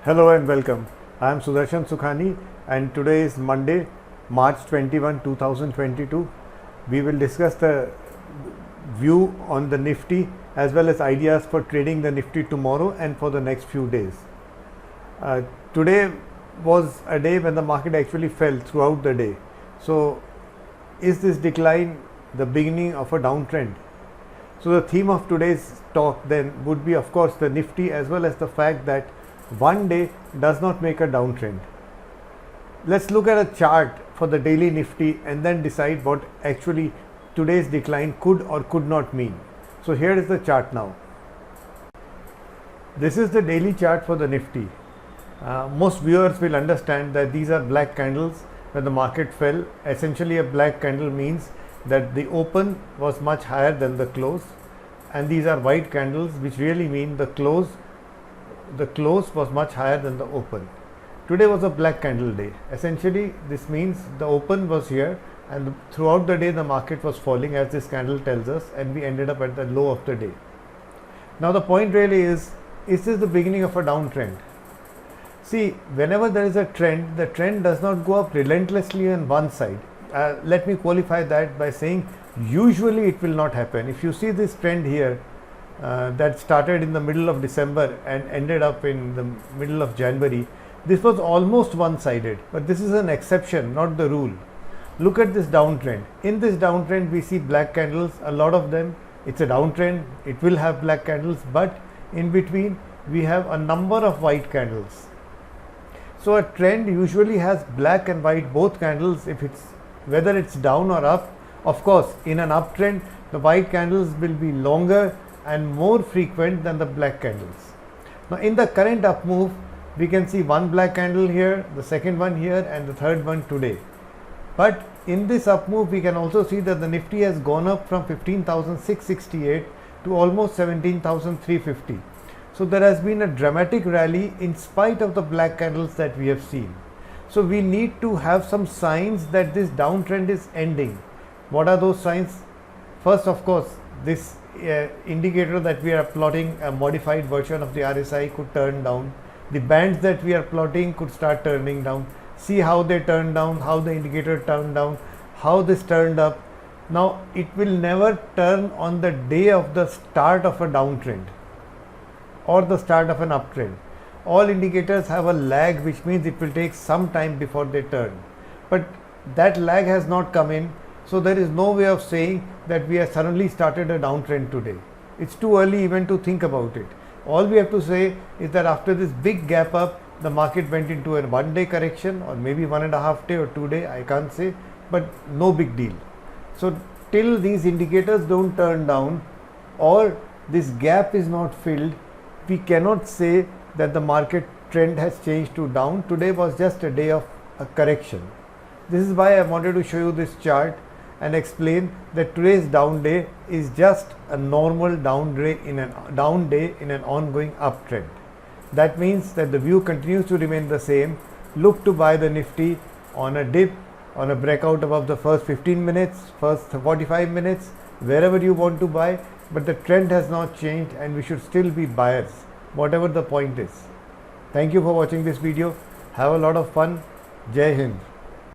Hello and welcome. I am Sudarshan Sukhani and today is Monday, March 21, 2022. We will discuss the view on the Nifty as well as ideas for trading the Nifty tomorrow and for the next few days. Today was a day when the market actually fell throughout the day. So is this decline the beginning of a downtrend? So the theme of today's talk then would be, of course, the Nifty as well as the fact that one day does not make a downtrend. Let's look at a chart for the daily Nifty and then decide what actually today's decline could or could not mean. So here is the chart now. This is the daily chart for the Nifty. Most viewers will understand that these are black candles. When the market fell, essentially a black candle means that the open was much higher than the close, and these are white candles, which really mean the close was much higher than the open. Today was a black candle day. Essentially this means the open was here and throughout the day the market was falling, as this candle tells us, and we ended up at the low of the day. Now the point really is this the beginning of a downtrend? See, whenever there is a trend, the trend does not go up relentlessly on one side. Let me qualify that by saying usually it will not happen. If you see this trend here that started in the middle of December and ended up in the middle of January, this was almost one-sided, but this is an exception, not the rule. Look at this downtrend. In this downtrend we see black candles, a lot of them. It's a downtrend, it will have black candles, but in between we have a number of white candles. So a trend usually has black and white both candles, whether it's down or up. Of course, in an uptrend the white candles will be longer and more frequent than the black candles. Now in the current up move we can see one black candle here, the second one here, and the third one today. But in this up move we can also see that the Nifty has gone up from 15,668 to almost 17,350. So there has been a dramatic rally in spite of the black candles that we have seen. So we need to have some signs that this downtrend is ending. What are those signs? First, of course, this indicator that we are plotting, a modified version of the RSI, could turn down. The bands that we are plotting could start turning down. See how they turn down, how the indicator turned down, how this turned up. Now it will never turn on the day of the start of a downtrend or the start of an uptrend. All indicators have a lag, which means it will take some time before they turn. But that lag has not come in, so there is no way of saying that we have suddenly started a downtrend today. It's too early even to think about it. All we have to say is that after this big gap up, the market went into a one-day correction, or maybe 1.5 day or 2 day, I can't say, but no big deal. So till these indicators don't turn down or this gap is not filled, we cannot say that the market trend has changed to down. Today was just a day of a correction. This is why I wanted to show you this chart and explain that today's down day is just a normal down day in an ongoing uptrend. That means that the view continues to remain the same. Look to buy the Nifty on a dip, on a breakout above the first 15 minutes, first 45 minutes, wherever you want to buy, but the trend has not changed and we should still be buyers, whatever the point is. Thank you for watching this video. Have a lot of fun. Jai Hind.